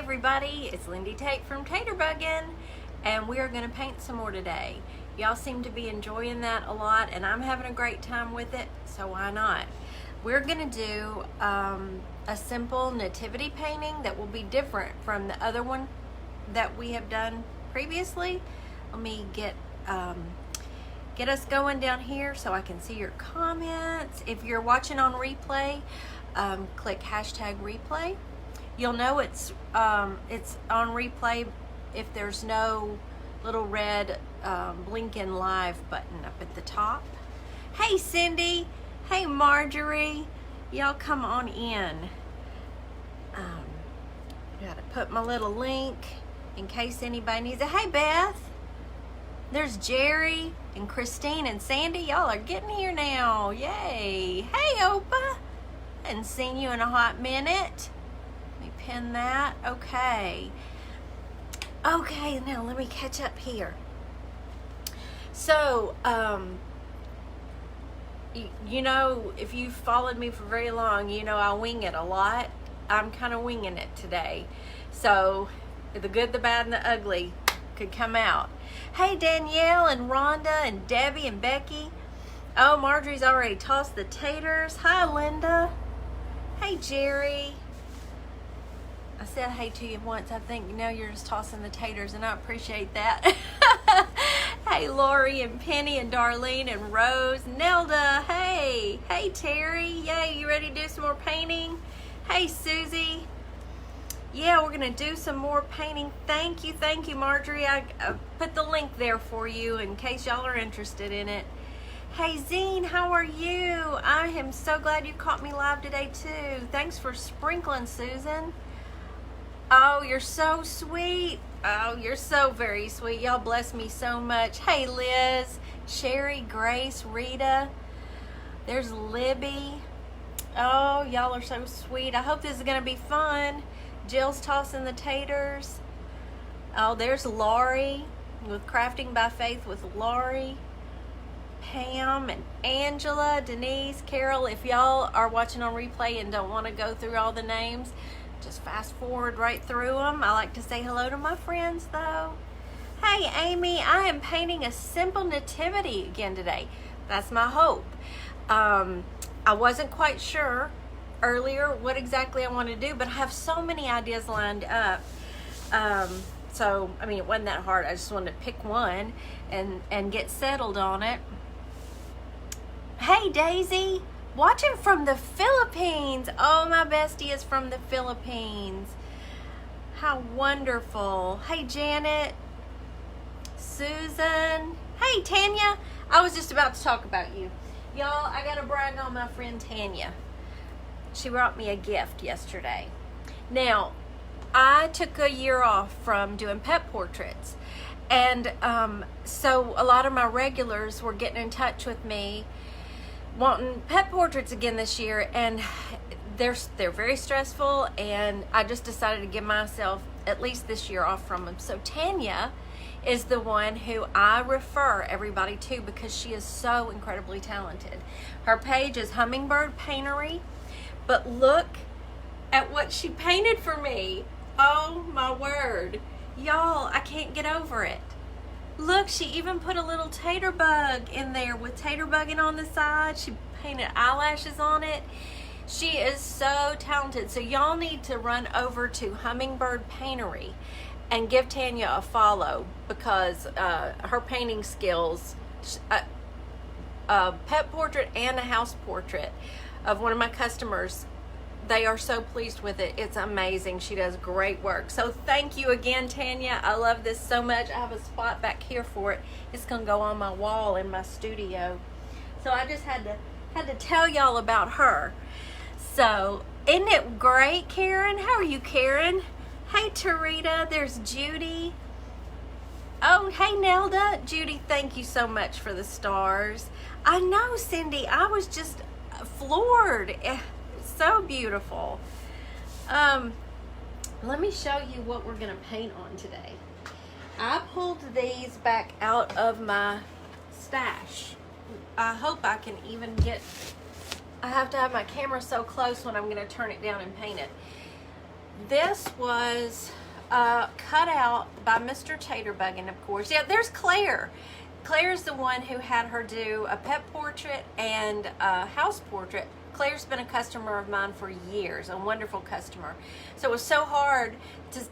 everybody, it's Lindy Tate from Taterbuggin', and we are going to paint some more today. Y'all seem to be enjoying that a lot, and I'm having a great time with it, so why not? We're going to do a simple nativity painting that will be different from the other one that we have done previously. Let me get us going down here so I can see your comments. If you're watching on replay, click hashtag replay. You'll know it's on replay if there's no little red blinking live button up at the top. Hey Cindy, hey Marjorie, y'all come on in. Gotta put my little link in case anybody needs it. Hey Beth, there's Jerry and Christine and Sandy. Y'all are getting here now. Yay. Hey Opa, hadn't seen you in a hot minute. Let me pin that. Okay, now let me catch up here. So you know, if you've followed me for very long, you know I wing it a lot. I'm kind of winging it today, so the good, the bad, and the ugly could come out. Hey Danielle and Rhonda and Debbie and Becky. Oh, Marjorie's already tossed the taters. Hi Linda. Hey Jerry. I said hey to you once. I think now you're just tossing the taters, and I appreciate that. Hey Lori and Penny and Darlene and Rose. Nelda, hey. Hey Terry. Yay, you ready to do some more painting? Hey Susie. Yeah, we're gonna do some more painting. Thank you, Marjorie. I put the link there for you in case y'all are interested in it. Hey Zine, how are you? I am so glad you caught me live today too. Thanks for sprinkling, Susan. Oh, you're so sweet. Oh, you're so very sweet. Y'all bless me so much. Hey Liz, Sherry, Grace, Rita. There's Libby. Oh, y'all are so sweet. I hope this is gonna be fun. Jill's tossing the taters. Oh, there's Laurie with Crafting by Faith with Laurie. Pam and Angela, Denise, Carol. If y'all are watching on replay and don't want to go through all the names, just fast forward right through them. I like to say hello to my friends though. Hey Amy, I am painting a simple nativity again today. That's my hope. I wasn't quite sure earlier what exactly I want to do, but I have so many ideas lined up. So I mean, it wasn't that hard. I just wanted to pick one and get settled on it. Hey Daisy, watching from the Philippines. Oh, my bestie is from the Philippines. How wonderful. Hey Janet, Susan. Hey Tanya, I was just about to talk about you. Y'all, I gotta brag on my friend Tanya. She brought me a gift yesterday. Now, I took a year off from doing pet portraits, and so a lot of my regulars were getting in touch with me wanting pet portraits again this year, and they're very stressful, and I just decided to give myself at least this year off from them. So Tanya is the one who I refer everybody to because she is so incredibly talented. Her page is Hummingbird Paintery, but look at what she painted for me. Oh my word. Y'all, I can't get over it. Look, she even put a little tater bug in there with Taterbuggin' on the side. She painted eyelashes on it. She is so talented. So y'all need to run over to Hummingbird Paintery and give Tanya a follow because her painting skills, a pet portrait and a house portrait of one of my customers, they are so pleased with it. It's amazing. She does great work. So thank you again, Tanya. I love this so much. I have a spot back here for it. It's gonna go on my wall in my studio. So I just had to tell y'all about her. So isn't it great, Karen? How are you, Karen? Hey Tarita, there's Judy. Oh, hey Nelda. Judy, thank you so much for the stars. I know, Cindy, I was just floored. So beautiful. Let me show you what we're gonna paint on today. I pulled these back out of my stash. I hope I can even get, I have to have my camera so close when I'm gonna turn it down and paint it. This was cut out by Mr. Taterbuggin, of course. Yeah, there's Claire. Claire's the one who had her do a pet portrait and a house portrait. Claire's been a customer of mine for years, a wonderful customer. So it was so hard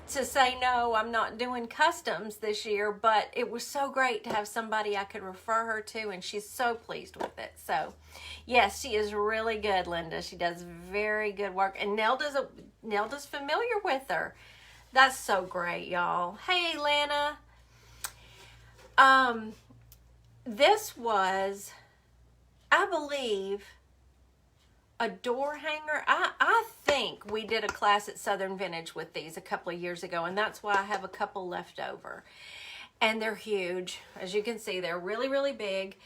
to say, no, I'm not doing customs this year, but it was so great to have somebody I could refer her to, and she's so pleased with it. So, yes, she is really good, Linda. She does very good work, and Nelda's familiar with her. That's so great, y'all. Hey, Lana. This was, I believe, a door hanger. I think we did a class at Southern Vintage with these a couple of years ago, and that's why I have a couple left over. And they're huge. As you can see, they're really, really big.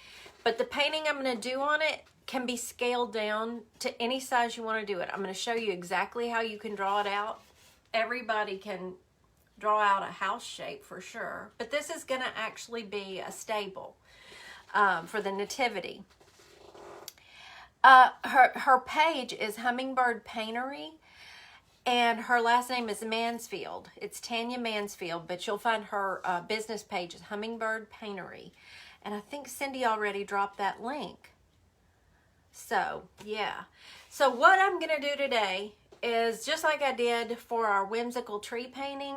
But the painting I'm going to do on it can be scaled down to any size you want to do it. I'm going to show you exactly how you can draw it out. Everybody can draw out a house shape for sure. But this is going to actually be a stable for the Nativity. Her page is Hummingbird Paintery, and her last name is Mansfield. It's Tanya Mansfield, but you'll find her business page is Hummingbird Paintery. And I think Cindy already dropped that link. So, yeah. So what I'm going to do today is, just like I did for our whimsical tree painting,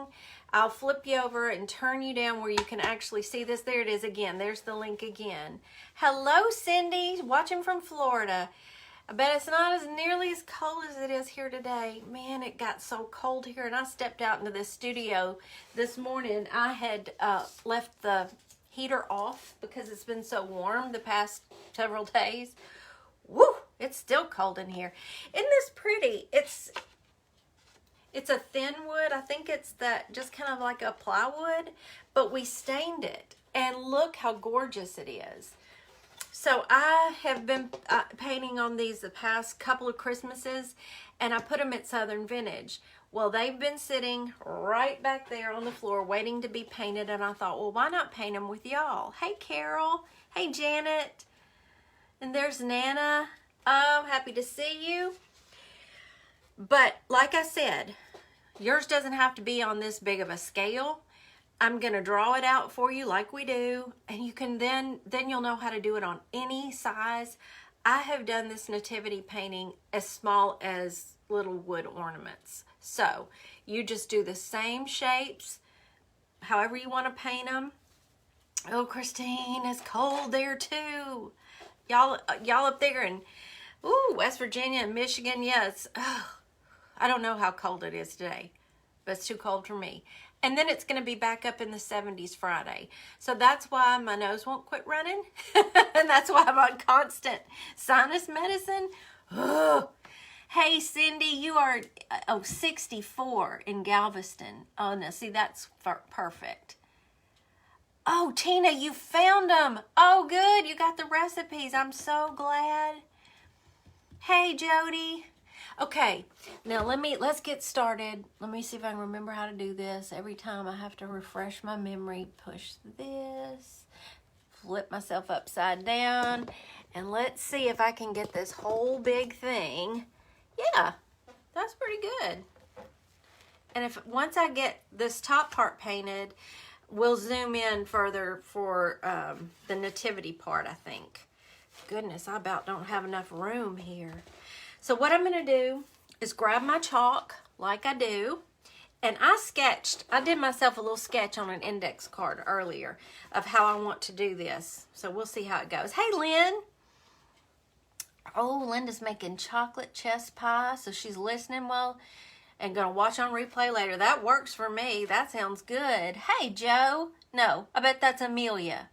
I'll flip you over and turn you down where you can actually see this. There it is again. There's the link again. Hello, Cindy, watching from Florida. I bet it's not as nearly as cold as it is here today. Man, it got so cold here, and I stepped out into this studio this morning. I had left the heater off because it's been so warm the past several days. Woo! It's still cold in here. Isn't this pretty? It's a thin wood. I think it's that, just kind of like a plywood, but we stained it. And look how gorgeous it is. So I have been painting on these the past couple of Christmases, and I put them at Southern Vintage. Well, they've been sitting right back there on the floor waiting to be painted, and I thought, well, why not paint them with y'all? Hey, Carol. Hey, Janet. And there's Nana. Oh, happy to see you. But like I said, yours doesn't have to be on this big of a scale. I'm going to draw it out for you like we do, and you can then you'll know how to do it on any size. I have done this nativity painting as small as little wood ornaments. So you just do the same shapes, however you want to paint them. Oh, Christine, it's cold there too. Y'all up there in West Virginia and Michigan, yes. I don't know how cold it is today, but it's too cold for me. And then it's going to be back up in the 70s Friday. So that's why my nose won't quit running. And that's why I'm on constant sinus medicine. Oh. Hey, Cindy, you are 64 in Galveston. Oh, no, see, that's perfect. Oh, Tina, you found them. Oh, good. You got the recipes. I'm so glad. Hey, Jody. Okay, now let's get started. Let me see if I can remember how to do this. Every time I have to refresh my memory. Push this, flip myself upside down, and let's see if I can get this whole big thing. Yeah, that's pretty good. And once I get this top part painted, we'll zoom in further for the nativity part, I think. Goodness, I about don't have enough room here. So what I'm going to do is grab my chalk like I do, and I did myself a little sketch on an index card earlier of how I want to do this. So we'll see how it goes. Hey, Lynn. Oh, Linda's making chocolate chess pie, so she's listening well and going to watch on replay later. That works for me. That sounds good. Hey, Joe. No, I bet that's Amelia.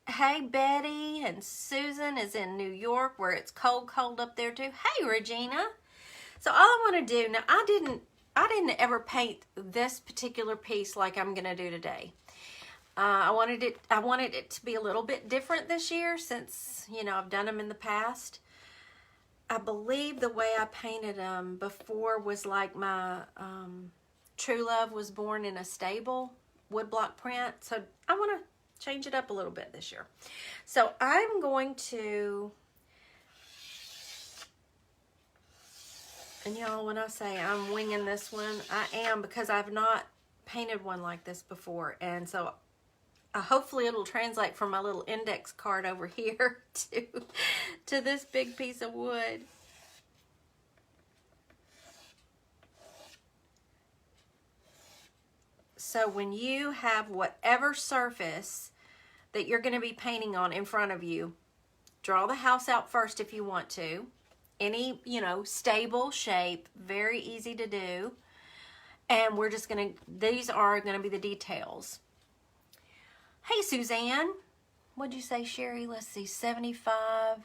Hey, Betty, and Susan is in New York where it's cold up there too. Hey, Regina. So all I want to do, now I didn't ever paint this particular piece like I'm going to do today. I wanted it to be a little bit different this year since, I've done them in the past. I believe the way I painted them before was like my True Love was born in a stable woodblock print. So I want to change it up a little bit this year. So I'm going to, And y'all, when I say I'm winging this one, I am, because I've not painted one like this before. And so hopefully it'll translate from my little index card over here to this big piece of wood. So when you have whatever surface that you're going to be painting on in front of you, draw the house out first if you want to. Any, stable shape, very easy to do. And we're just going to, these are going to be the details. Hey, Suzanne. What'd you say, Sherry? Let's see, 75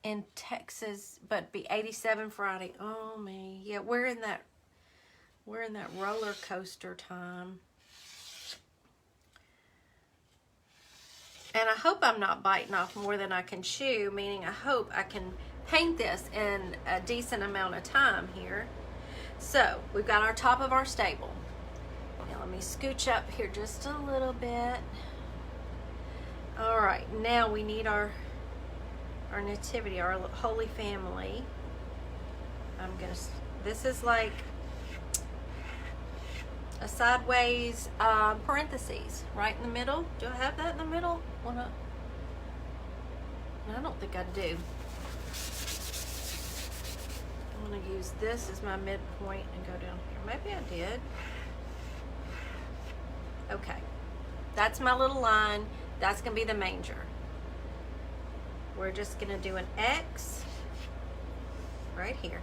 in Texas, but be 87 Friday. Oh, me. Yeah, we're in that roller coaster time. And I hope I'm not biting off more than I can chew, meaning I hope I can paint this in a decent amount of time here. So we've got our top of our stable. Now let me scooch up here just a little bit. All right, now we need our nativity, our Holy Family. This is like a sideways parentheses right in the middle. Do I have that in the middle? No, I don't think I do. I'm going to use this as my midpoint and go down here. Maybe I did. Okay. That's my little line. That's going to be the manger. We're just going to do an X right here.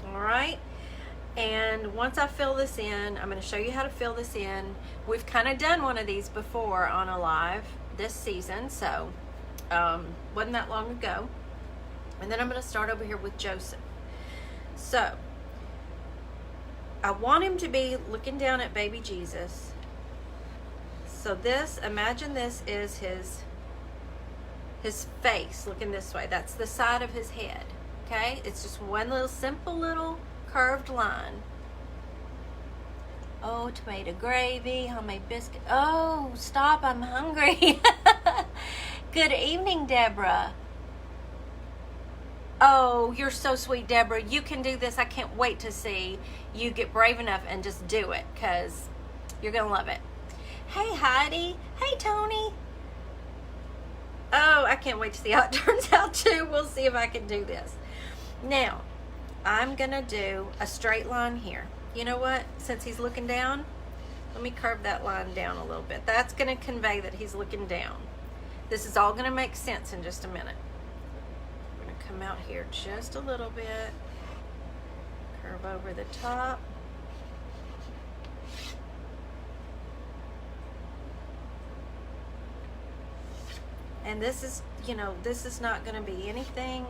All right. And once I fill this in, I'm going to show you how to fill this in. We've kind of done one of these before on a live this season, so wasn't that long ago. And then I'm going to start over here with Joseph. So I want him to be looking down at baby Jesus. So this, imagine this is his face looking this way. That's the side of his head. Okay? It's just one little simple little curved line. Oh, tomato gravy, homemade biscuit. Oh, stop, I'm hungry. Good evening, Deborah. Oh, you're so sweet, Deborah. You can do this. I can't wait to see you get brave enough and just do it, because you're going to love it. Hey, Heidi. Hey, Tony. Oh, I can't wait to see how it turns out, too. We'll see if I can do this. Now, I'm going to do a straight line here. You know what? Since he's looking down, let me curve that line down a little bit. That's going to convey that he's looking down. This is all going to make sense in just a minute. We're going to come out here just a little bit. Curve over the top. And this is, this is not going to be anything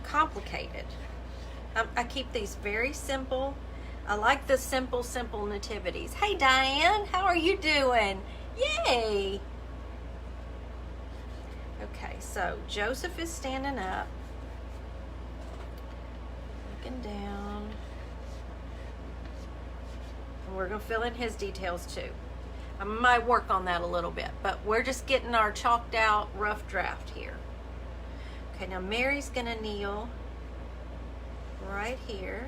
complicated. I keep these very simple. I like the simple nativities. Hey, Diane, how are you doing? Yay! Okay, so Joseph is standing up, looking down. And we're going to fill in his details too. I might work on that a little bit, but we're just getting our chalked out rough draft here. Okay, now Mary's going to kneel right here.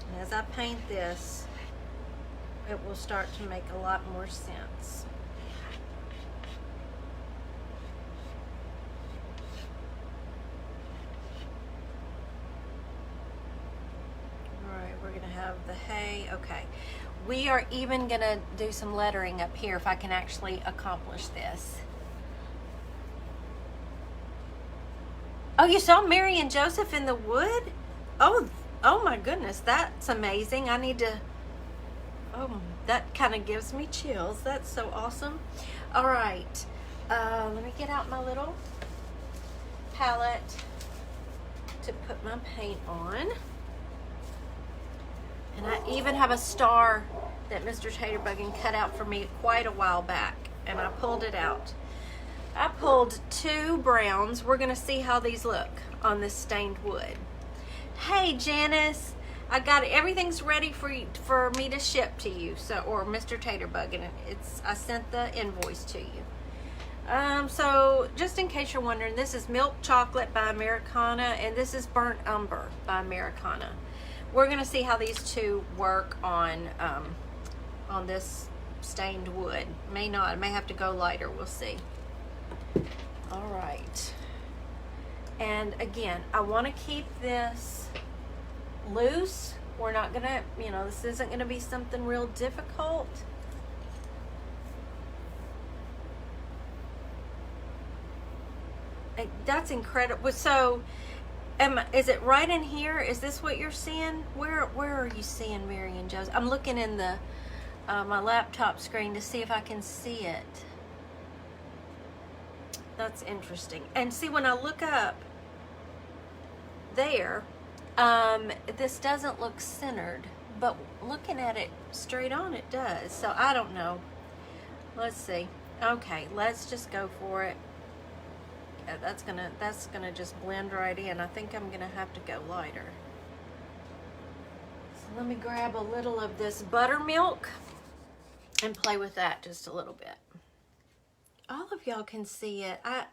And as I paint this, it will start to make a lot more sense. The hay. Okay, we are even gonna do some lettering up here if I can actually accomplish this. Oh, you saw Mary and Joseph in the wood? Oh my goodness, that's amazing. I need to, that kind of gives me chills. That's so awesome. All right, let me get out my little palette to put my paint on. And I even have a star that Mr. Taterbuggin cut out for me quite a while back, and I pulled it out. I pulled 2 browns. We're gonna see how these look on this stained wood. Hey Janice, I got everything's ready for me to ship to you. So, or Mr. Taterbuggin, I sent the invoice to you. So just in case you're wondering, this is Milk Chocolate by Americana, and this is Burnt Umber by Americana. We're gonna see how these two work on this stained wood. May not, I may have to go lighter, we'll see. All right. And again, I want to keep this loose. We're not gonna, this isn't gonna be something real difficult. That's incredible. So, is it right in here? Is this what you're seeing? Where are you seeing Mary and Joseph? I'm looking in the my laptop screen to see if I can see it. That's interesting. And see, when I look up there, this doesn't look centered, but looking at it straight on, it does. So I don't know. Let's see. Okay, let's just go for it. Yeah, that's gonna just blend right in. I think I'm gonna have to go lighter. So let me grab a little of this buttermilk and play with that just a little bit. All of y'all can see it. I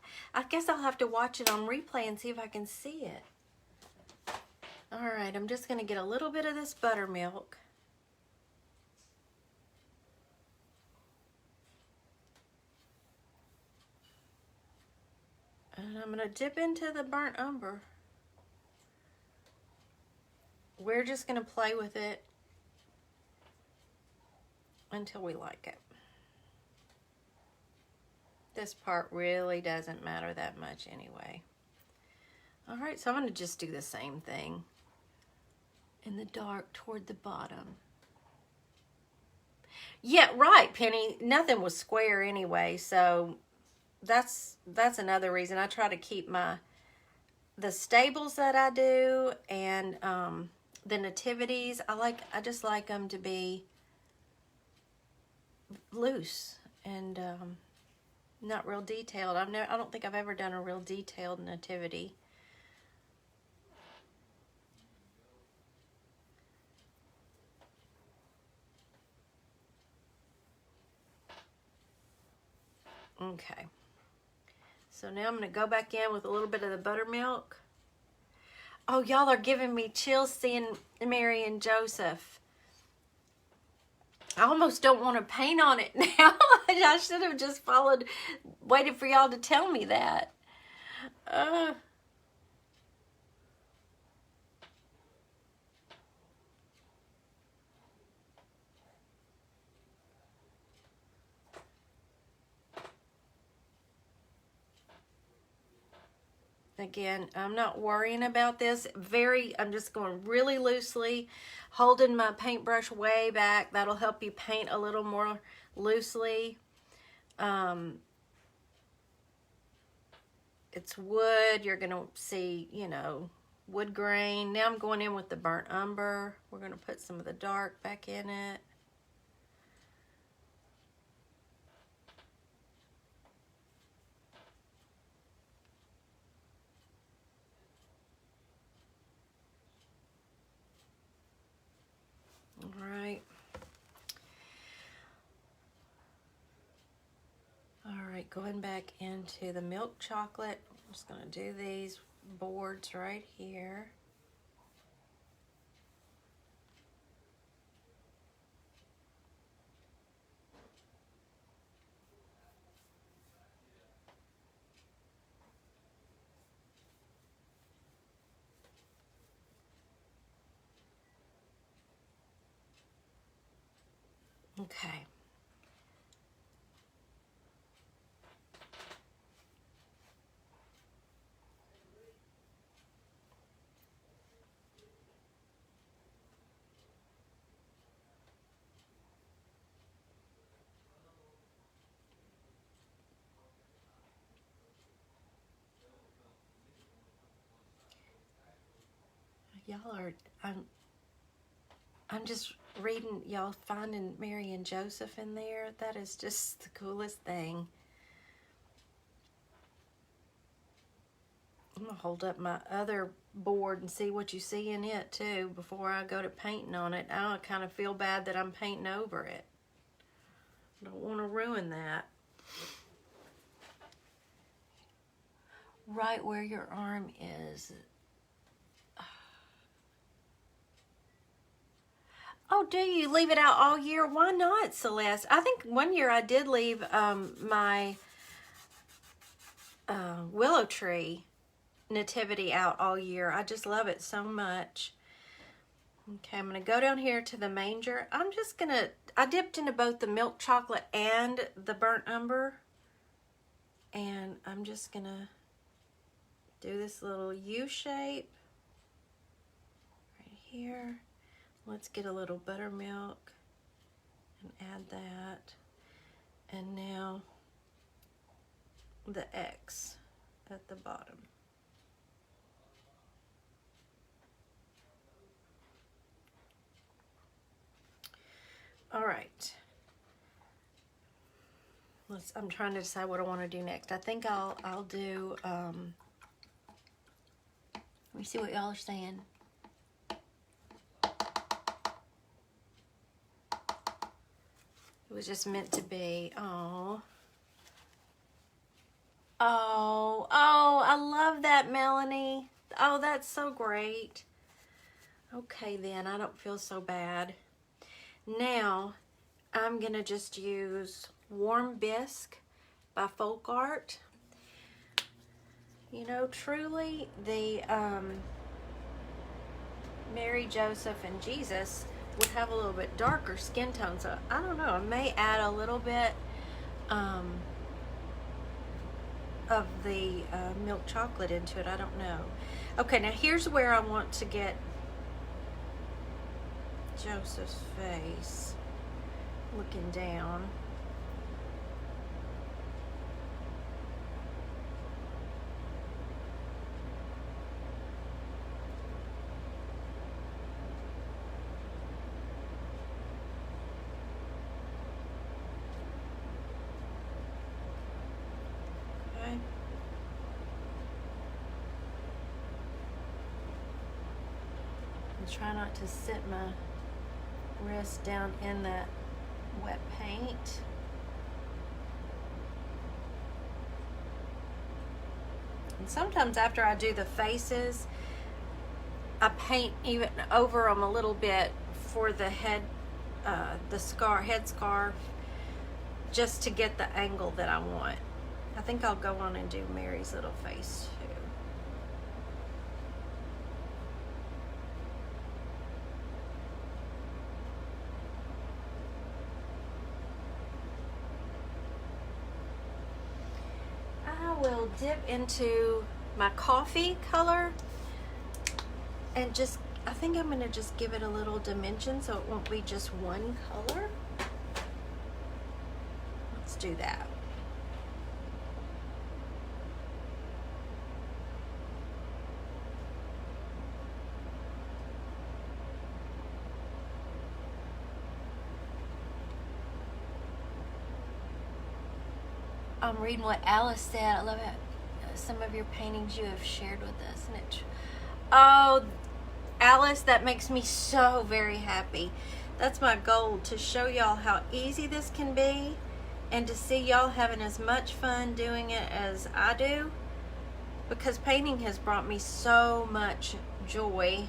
guess I'll have to watch it on replay and see if I can see it. All right, I'm just gonna get a little bit of this buttermilk. And I'm gonna dip into the burnt umber. We're just gonna play with it until we like it. This part really doesn't matter that much anyway. All right, so I'm gonna just do the same thing in the dark toward the bottom. Yeah, right, Penny. Nothing was square anyway, so that's another reason I try to keep the stables that I do and the nativities. I just like them to be loose and not real detailed. I don't think I've ever done a real detailed nativity. Okay. So now I'm going to go back in with a little bit of the buttermilk. Oh, y'all are giving me chills seeing Mary and Joseph. I almost don't want to paint on it now. I should have just waited for y'all to tell me that. Again, I'm not worrying about this. I'm just going really loosely, holding my paintbrush way back. That'll help you paint a little more loosely. It's wood. You're going to see, wood grain. Now I'm going in with the burnt umber. We're going to put some of the dark back in it. All right, going back into the milk chocolate. I'm just going to do these boards right here. Okay. Y'all are, I'm just reading, y'all finding Mary and Joseph in there. That is just the coolest thing. I'm going to hold up my other board and see what you see in it too before I go to painting on it. I kind of feel bad that I'm painting over it. Don't want to ruin that. Right where your arm is. Oh, do you leave it out all year? Why not, Celeste? I think one year I did leave my willow tree nativity out all year. I just love it so much. Okay, I'm going to go down here to the manger. I dipped into both the milk chocolate and the burnt umber. And I'm just going to do this little U shape right here. Let's get a little buttermilk and add that. And now the X at the bottom. All right. I'm trying to decide what I want to do next. I think I'll do, let me see what y'all are saying. It was just meant to be. Oh, I love that, Melanie. Oh, that's so great. Okay, then, I don't feel so bad. Now, I'm going to just use Warm Bisque by Folk Art. You know, truly, the Mary, Joseph, and Jesus would have a little bit darker skin tone. So, I don't know. I may add a little bit of the milk chocolate into it. I don't know. Okay, now here's where I want to get Joseph's face, looking down. Okay. And try not to sit my wrist down in that wet paint. And sometimes after I do the faces, I paint even over them a little bit for the head, head scarf, just to get the angle that I want. I think I'll go on and do Mary's little face too. Will dip into my coffee color and just, I think I'm going to just give it a little dimension so it won't be just one color. Let's do that. I'm reading what Alice said. I love it. Some of your paintings you have shared with us. And oh, Alice, that makes me so very happy. That's my goal, to show y'all how easy this can be and to see y'all having as much fun doing it as I do, because painting has brought me so much joy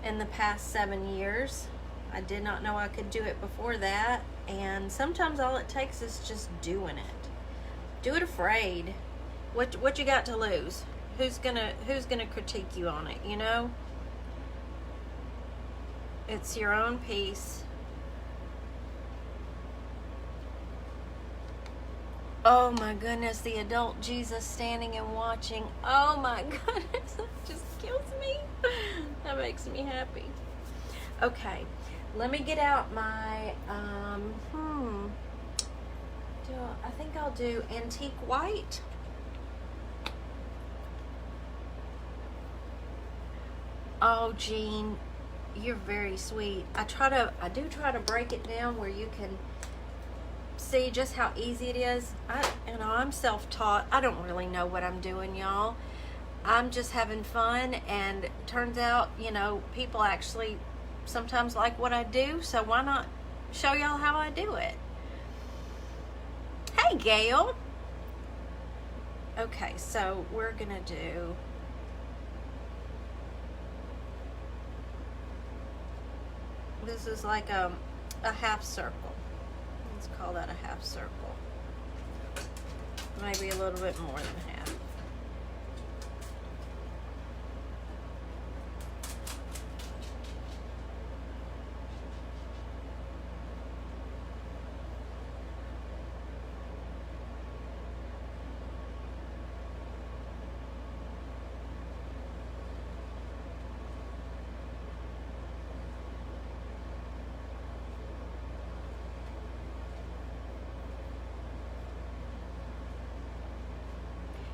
in the past 7 years. I did not know I could do it before that, and sometimes all it takes is just doing it. Do it afraid. What you got to lose? Who's gonna critique you on it, you know? It's your own piece. Oh my goodness, the adult Jesus standing and watching. Oh my goodness, that just kills me. That makes me happy. Okay, let me get out my I think I'll do antique white. Oh, Jean, You're very sweet. I do try to break it down where you can see just how easy it is. I'm self-taught. I don't really know what I'm doing, y'all. I'm just having fun, and it turns out, people actually sometimes like what I do, so why not show y'all how I do it? Hey, Gail. Okay, so we're gonna do this is like a half circle. Let's call that a half circle. Maybe a little bit more than half.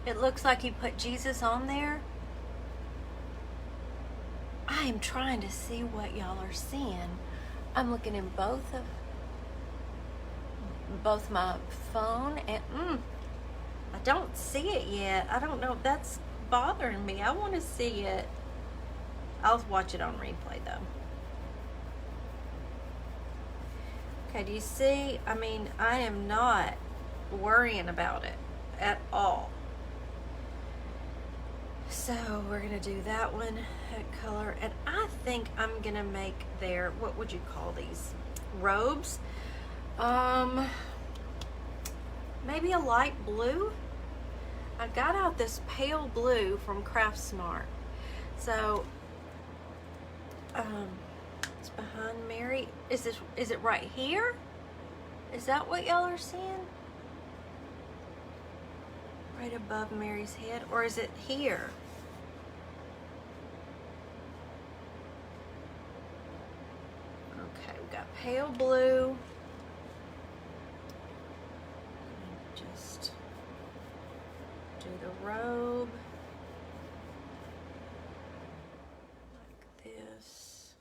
It looks like you put Jesus on there. I am trying to see what y'all are seeing. I'm looking in both my phone and I don't see it yet. I don't know if that's bothering me. I want to see it. I'll watch it on replay though. Okay, do you see? I mean, I am not worrying about it at all. So we're gonna do that one, that color, and I think I'm gonna make their, what would you call these, robes? Maybe a light blue. I got out this pale blue from Craft Smart. So it's behind Mary. Is it right here? Is that what y'all are seeing? Right above Mary's head, or is it here? Okay, we got pale blue. Just do the robe like this.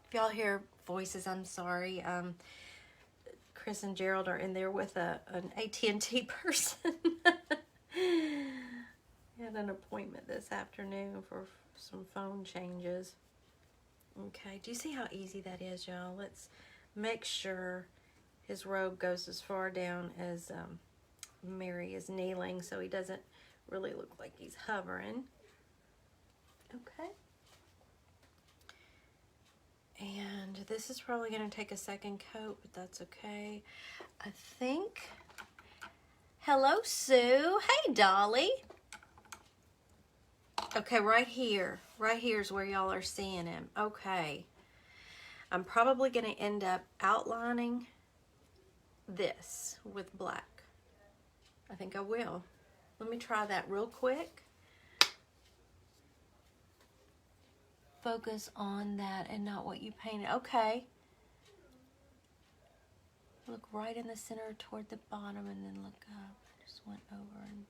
If y'all hear voices, I'm sorry. Chris and Gerald are in there with an AT&T person. Had an appointment this afternoon for some phone changes. Okay, do you see how easy that is, y'all? Let's make sure his robe goes as far down as Mary is kneeling, so he doesn't really look like he's hovering. Okay. And this is probably going to take a second coat, but that's okay. I think. Hello, Sue. Hey, Dolly. Okay, right here. Right here is where y'all are seeing him. Okay. I'm probably going to end up outlining this with black. I think I will. Let me try that real quick. Focus on that and not what you painted. Okay. Look right in the center toward the bottom and then look up. I just went over and...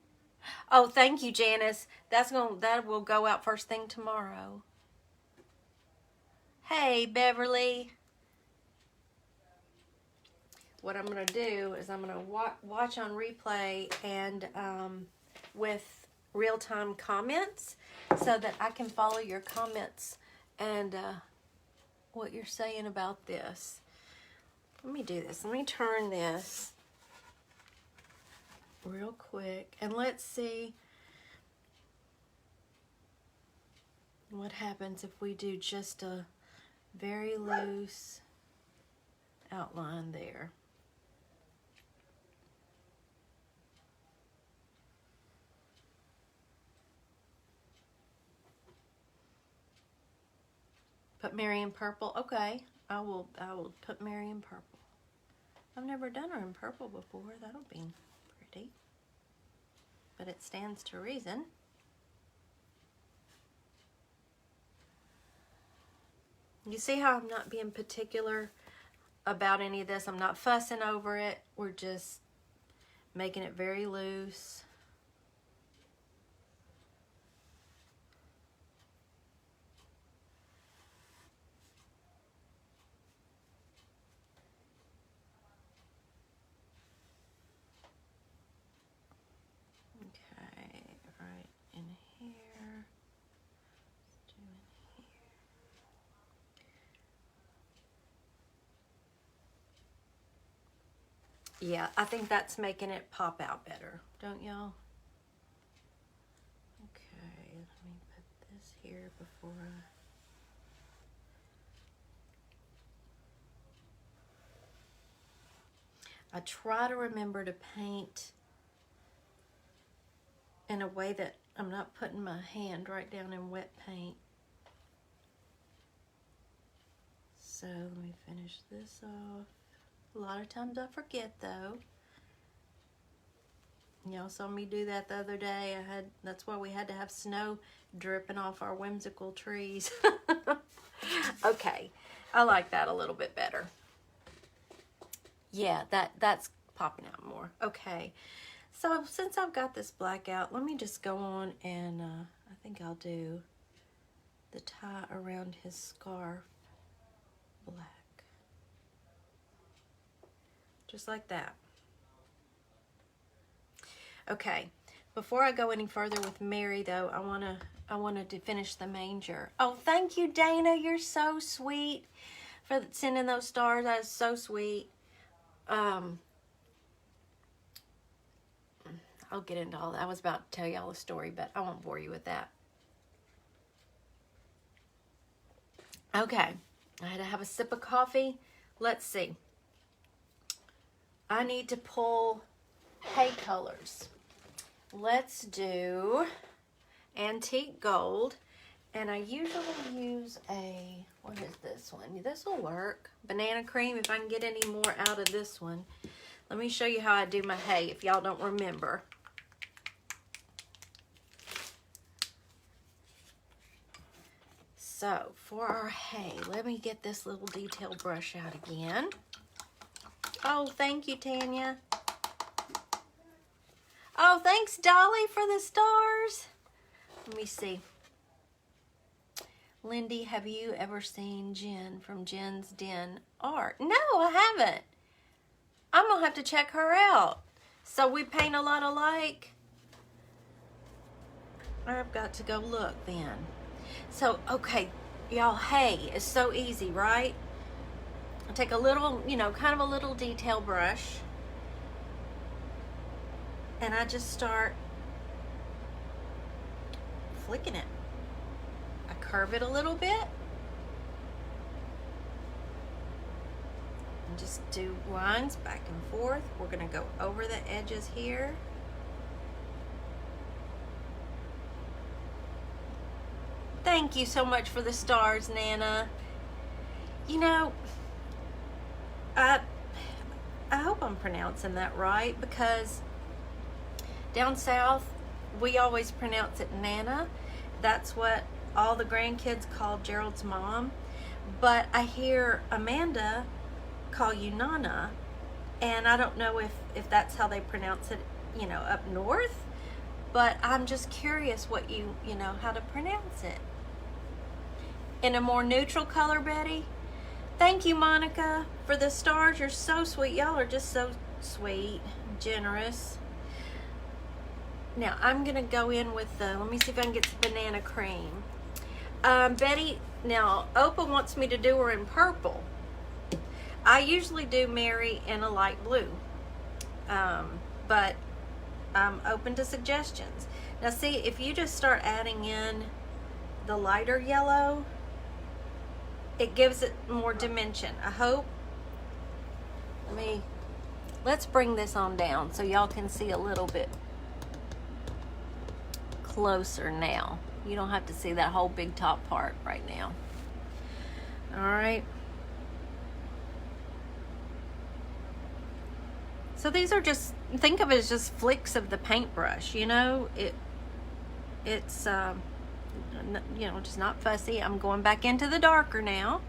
Oh, thank you, Janice. That will go out first thing tomorrow. Hey, Beverly. What I'm going to do is I'm going to watch on replay and with real-time comments so that I can follow your comments and what you're saying about this. Let me do this. Let me turn this real quick and let's see what happens if we do just a very loose outline there. Put Mary in purple. Okay, I will put Mary in purple. I've never done her in purple before. That'll be pretty. But it stands to reason. You see how I'm not being particular about any of this? I'm not fussing over it. We're just making it very loose. Yeah, I think that's making it pop out better, don't y'all? Okay, let me put this here before I try to remember to paint in a way that I'm not putting my hand right down in wet paint. So let me finish this off. A lot of times I forget though. Y'all saw me do that the other day. That's why we had to have snow dripping off our whimsical trees. Okay, I like that a little bit better. Yeah, that's popping out more. Okay, so since I've got this black out, let me just go on and I think I'll do the tie around his scarf black. Just like that. Okay, before I go any further with Mary though, I wanted to finish the manger. Oh, thank you, Dana. You're so sweet for sending those stars. That is so sweet. I'll get into all that. I was about to tell y'all a story, but I won't bore you with that. Okay, I had to have a sip of coffee. Let's see. I need to pull hay colors. Let's do antique gold. And I usually use what is this one? This will work. Banana cream, if I can get any more out of this one. Let me show you how I do my hay if y'all don't remember. So for our hay, let me get this little detail brush out again. Oh, thank you, Tanya. Oh, thanks, Dolly, for the stars. Let me see. Lindy, have you ever seen Jen from Jen's Den Art? No, I haven't. I'm going to have to check her out. So we paint a lot alike. I've got to go look then. So, okay, y'all, hay is so easy, right? I take a little, kind of a little detail brush. And I just start flicking it. I curve it a little bit. And just do lines back and forth. We're going to go over the edges here. Thank you so much for the stars, Nana. I hope I'm pronouncing that right, because down south, we always pronounce it Nana. That's what all the grandkids call Gerald's mom. But I hear Amanda call you Nana, and I don't know if that's how they pronounce it, up north. But I'm just curious what how to pronounce it. In a more neutral color, Betty. Thank you, Monica, for the stars. You're so sweet. Y'all are just so sweet, generous. Now, I'm going to go in with let me see if I can get some banana cream. Betty, now, Opa wants me to do her in purple. I usually do Mary in a light blue. But I'm open to suggestions. Now, see, if you just start adding in the lighter yellow, it gives it more dimension. I hope. Let's bring this on down so y'all can see a little bit closer now. You don't have to see that whole big top part right now. All right. So these are just, think of it as just flicks of the paintbrush, it's just not fussy. I'm going back into the darker now.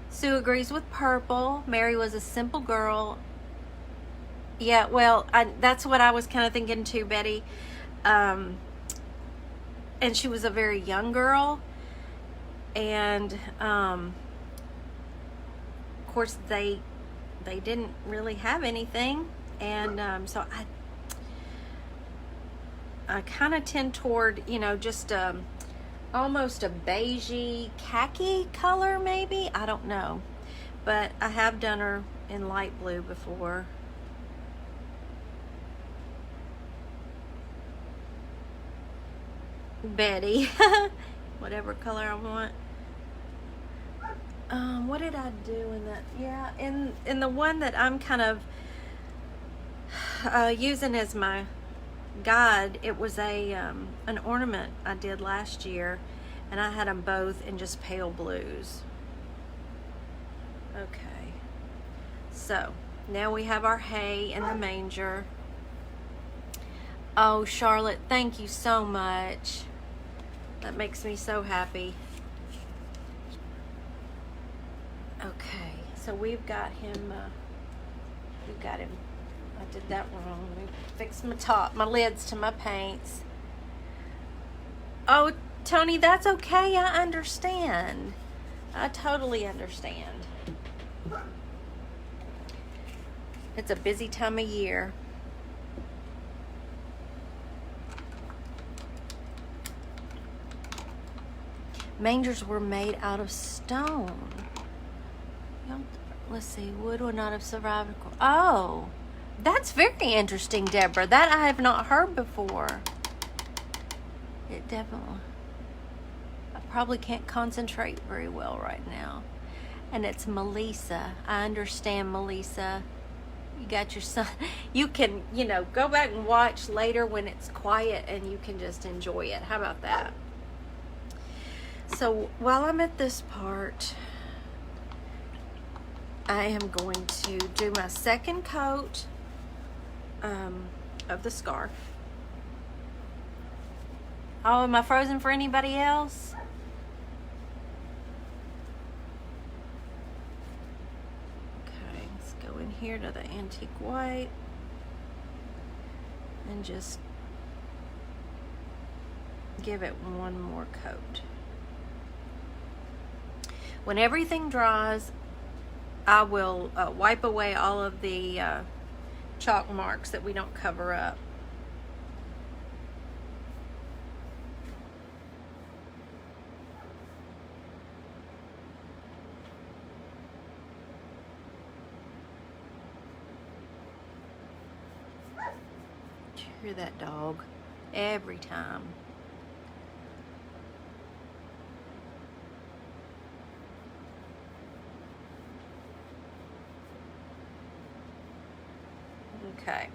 Sue agrees with purple. Mary was a simple girl. Yeah, well, that's what I was kind of thinking too, Betty. And she was a very young girl. And, of course, they didn't really have anything. And so I kind of tend toward, just almost a beigey khaki color maybe. I don't know. But I have done her in light blue before. Betty. Whatever color I want. What did I do in that? Yeah, in the one that I'm kind of using as my guide, it was an ornament I did last year, and I had them both in just pale blues. Okay, so now we have our hay in the manger. Oh, Charlotte, thank you so much. That makes me so happy. Okay, so we've got him, I did that wrong. Let me fix my lids to my paints. Oh, Tony, that's okay. I understand. I totally understand. It's a busy time of year. Mangers were made out of stone. Let's see, wood would not have survived. Oh, that's very interesting, Deborah. That I have not heard before. It definitely. I probably can't concentrate very well right now. And it's Melissa. I understand, Melissa. You got your son. You can, go back and watch later when it's quiet and you can just enjoy it. How about that? So while I'm at this part, I am going to do my second coat of the scarf. Oh, am I frozen for anybody else? Okay, let's go in here to the antique white and just give it one more coat. When everything dries, I will wipe away all of the chalk marks that we don't cover up. Did you hear that dog? Every time. Okay,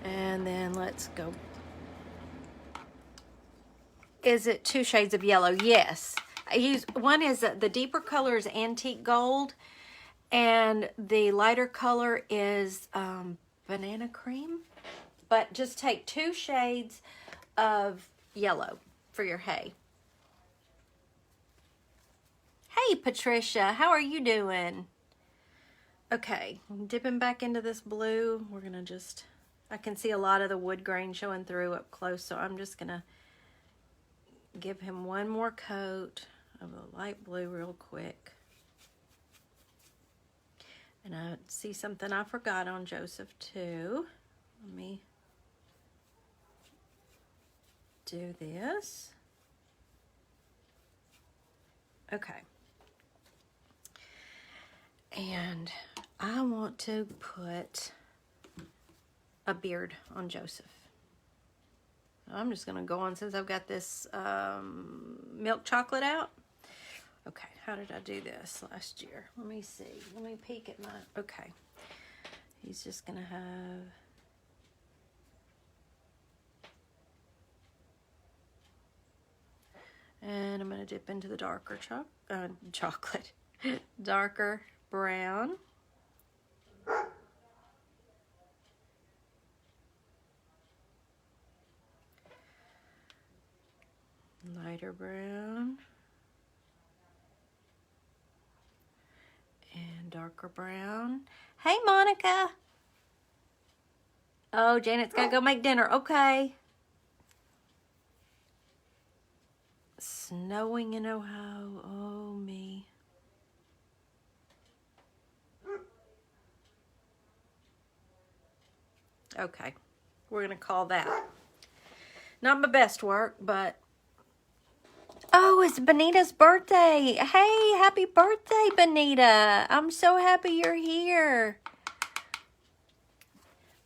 and then let's go. Is it 2 shades of yellow? Yes. I use one is the deeper color is antique gold, and the lighter color is banana cream. But just take 2 shades of yellow for your hay. Hey, Patricia, how are you doing? Okay, I'm dipping back into this blue. We're gonna just, I can see a lot of the wood grain showing through up close, so I'm just gonna give him one more coat of the light blue real quick. And I see something I forgot on Joseph too. Let me do this. Okay. And I want to put a beard on Joseph. I'm just going to go on since I've got this milk chocolate out. Okay, how did I do this last year? Let me see. Let me peek at my... Okay. He's just going to have... And I'm going to dip into the darker chocolate. Darker brown. Lighter brown. And darker brown. Hey, Monica. Oh, Janet's got to go make dinner. Okay. Snowing in Ohio. Oh, me. Okay. We're going to call that. Not my best work, but... Oh, it's Benita's birthday. Hey, happy birthday, Benita. I'm so happy you're here.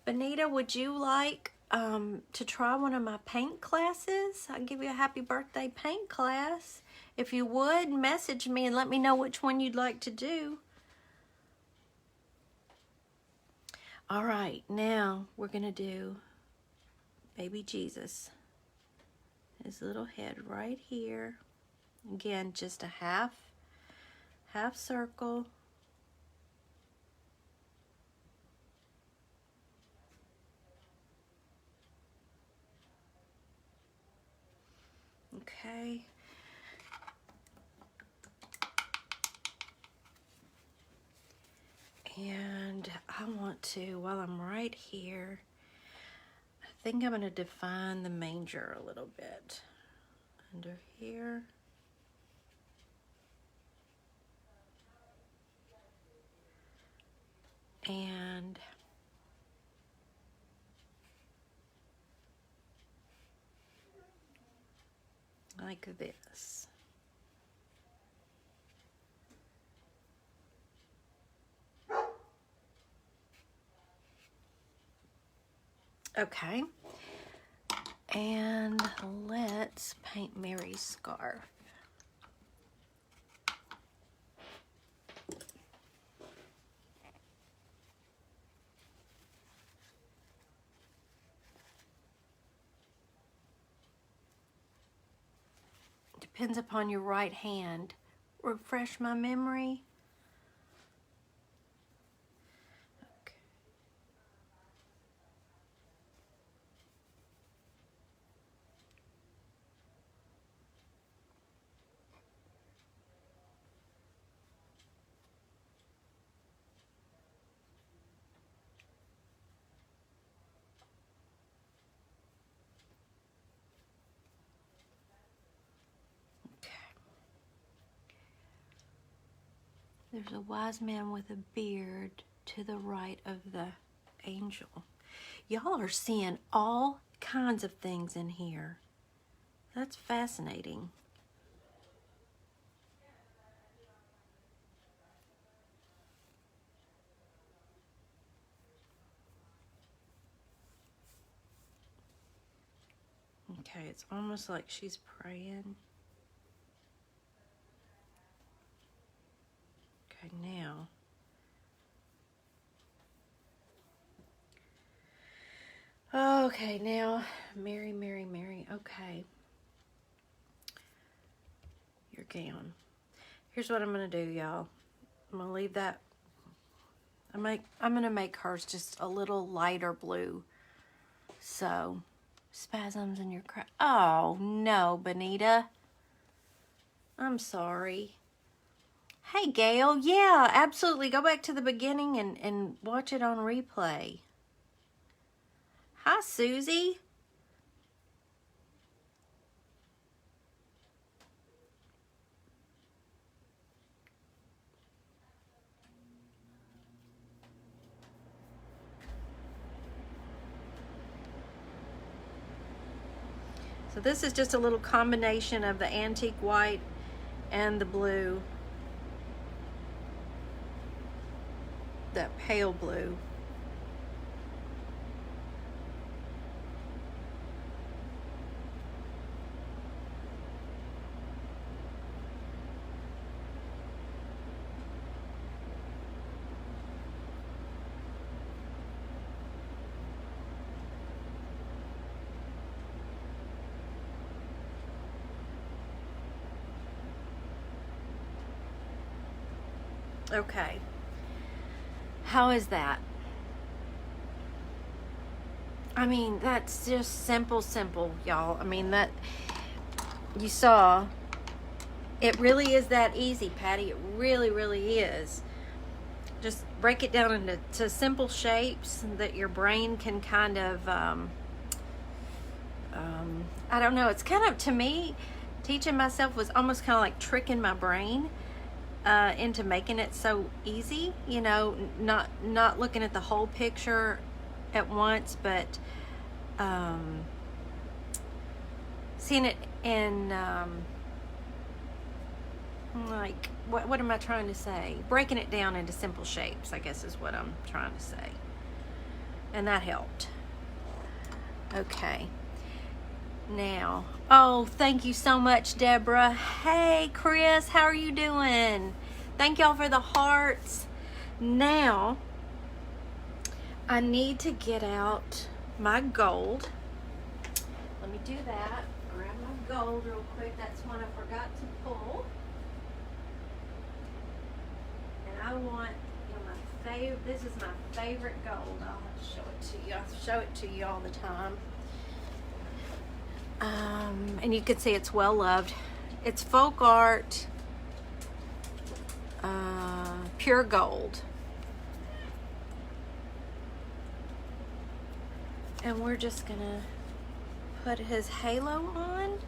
Benita, would you like to try one of my paint classes. I'll give you a happy birthday paint class. If you would, message me and let me know which one you'd like to do. All right, now we're gonna do baby Jesus. His little head right here. Again, just a half circle. Okay. And I want to, while I'm right here, I think I'm going to define the manger a little bit. Under here. And like this. Okay. And let's paint Mary's scarf. Depends upon your right hand. Refresh my memory. Okay. There's a wise man with a beard to the right of the angel. Y'all are seeing all kinds of things in here. That's fascinating. Okay, it's almost like she's praying. Okay, now. Okay, now, Mary, Mary, Mary. Okay. Your gown. Here's what I'm going to do, y'all. I'm going to leave that. I'm going to make hers just a little lighter blue. So, spasms in your crowd. Oh, no, Benita. I'm sorry. Hey, Gail. Yeah, absolutely. Go back to the beginning and watch it on replay. Hi, Susie. So this is just a little combination of the antique white and the blue. That pale blue. Okay. How is that? I mean, that's just simple, y'all. I mean, that you saw. It really is that easy, Patty. It really, really is. Just break it down into simple shapes that your brain can kind of, I don't know. It's kind of, to me, teaching myself was almost kind of like tricking my brain into making it so easy, you know, not looking at the whole picture at once, but seeing it in like what am I trying to say? Breaking it down into simple shapes, I guess is what I'm trying to say. And that helped. Okay. Now, oh, thank you so much, Deborah. Hey, Chris, how are you doing? Thank y'all for the hearts. Now, I need to get out my gold. Let me do that. Grab my gold real quick. That's one I forgot to pull. And I want, my favorite. This is my favorite gold. I'll have to show it to you. I'll show it to you all the time. And you can see it's well loved. It's folk art, pure gold. And we're just gonna put his halo on.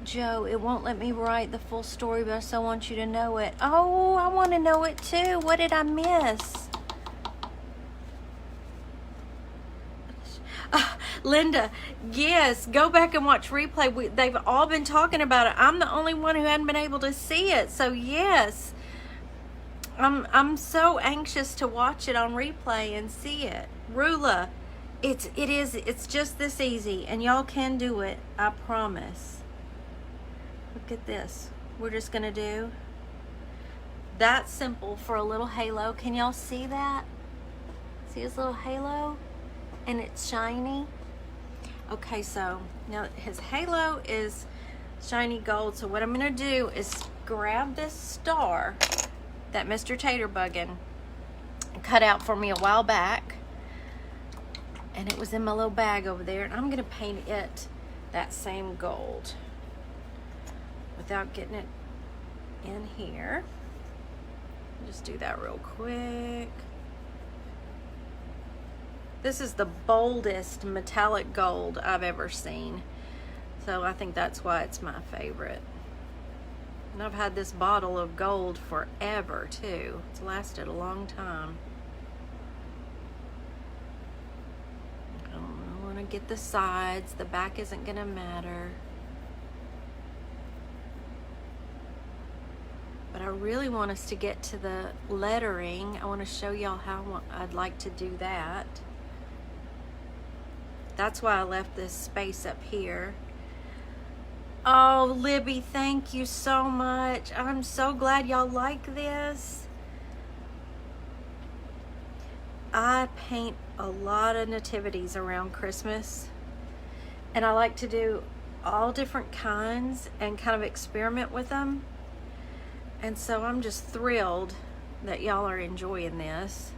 Joe, it won't let me write the full story, but I still want you to know it. Oh, I want to know it too. What did I miss? Linda, yes, go back and watch replay. They've all been talking about it. I'm the only one who hadn't been able to see it. So yes, I'm so anxious to watch it on replay and see it. Rula, it's just this easy, and y'all can do it. I promise. Look at this. We're just gonna do that simple for a little halo. Can y'all see that? See his little halo? And it's shiny. Okay, so now his halo is shiny gold. So what I'm gonna do is grab this star that Mr. Taterbuggin cut out for me a while back. And it was in my little bag over there. And I'm gonna paint it that same gold without getting it in here. Just do that real quick. This is the boldest metallic gold I've ever seen. So I think that's why it's my favorite. And I've had this bottle of gold forever too. It's lasted a long time. I want to get the sides. The back isn't going to matter. But I really want us to get to the lettering. I want to show y'all how I'd like to do that. That's why I left this space up here. Oh, Libby, thank you so much. I'm so glad y'all like this. I paint a lot of nativities around Christmas. And I like to do all different kinds and kind of experiment with them. And so I'm just thrilled that y'all are enjoying this.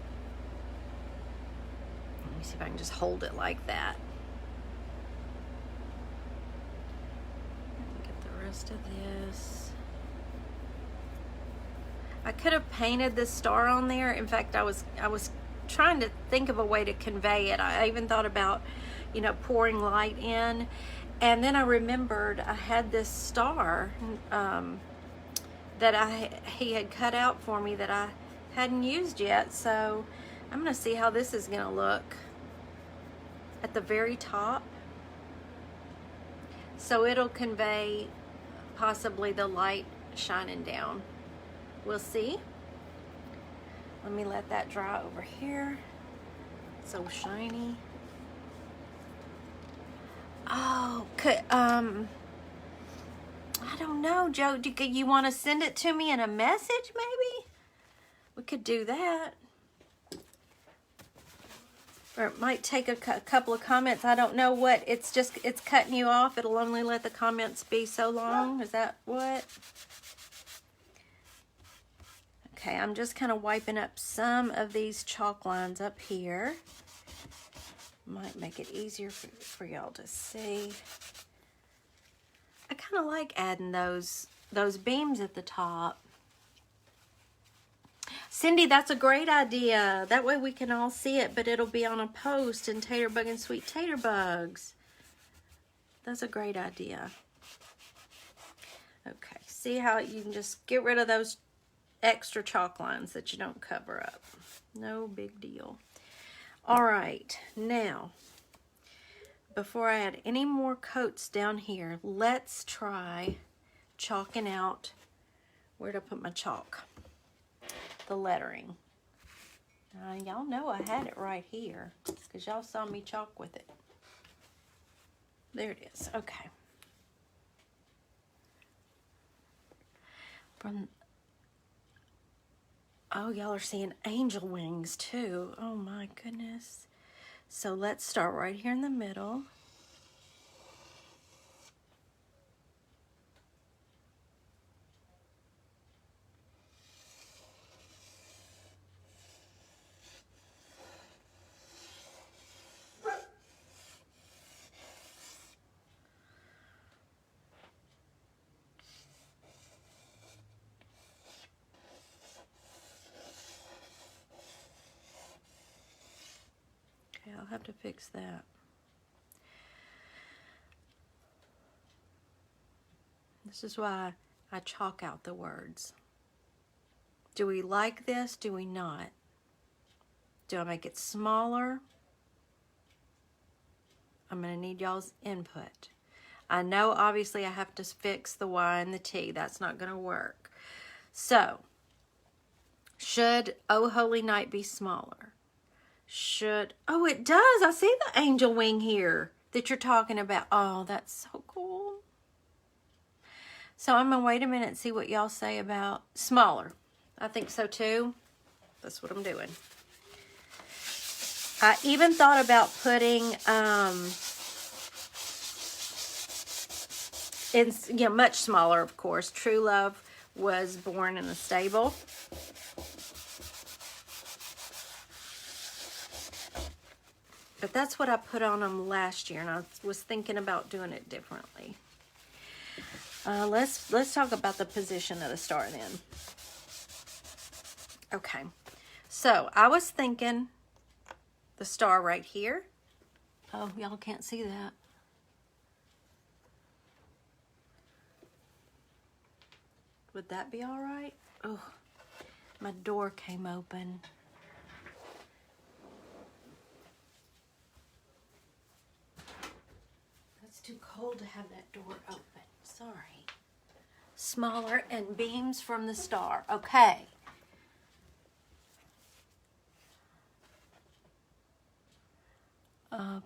Let me see if I can just hold it like that. Get the rest of this. I could have painted this star on there. In fact, I was trying to think of a way to convey it. I even thought about, pouring light in. And then I remembered I had this star that he had cut out for me that I hadn't used yet. So I'm gonna see how this is gonna look at the very top. So it'll convey possibly the light shining down. We'll see. Let me let that dry over here. It's so shiny. Oh, I don't know, Joe. Do you want to send it to me in a message, maybe? We could do that. Or it might take a couple of comments. I don't know what. It's cutting you off. It'll only let the comments be so long. Is that what? Okay, I'm just kind of wiping up some of these chalk lines up here. Might make it easier for y'all to see. I kind of like adding those beams at the top. Cindy, that's a great idea. That way we can all see it, but it'll be on a post in Taterbug and Sweet Taterbugs. That's a great idea. Okay, see how you can just get rid of those extra chalk lines that you don't cover up. No big deal. All right, now, before I add any more coats down here, let's try chalking out Where'd I put my chalk? The lettering. Y'all know I had it right here because y'all saw me chalk with it. There it is. Okay. Oh, y'all are seeing angel wings too. Oh my goodness. So let's start right here in the middle. I'll have to fix that. This is why I chalk out the words. Do we like this? Do we not? Do I make it smaller? I'm going to need y'all's input. I know obviously I have to fix the Y and the T. That's not going to work. So, should Oh Holy Night be smaller? Oh, it does. I see the angel wing here that you're talking about. Oh, that's so cool. So I'm going to wait a minute and see what y'all say about smaller. I think so too. That's what I'm doing. I even thought about putting, much smaller, of course. True Love was born in a stable. But that's what I put on them last year, and I was thinking about doing it differently. Let's talk about the position of the star then. Okay, so I was thinking the star right here. Oh, y'all can't see that. Would that be all right? Oh, my door came open. Too cold to have that door open. Sorry. Smaller and beams from the star. Okay.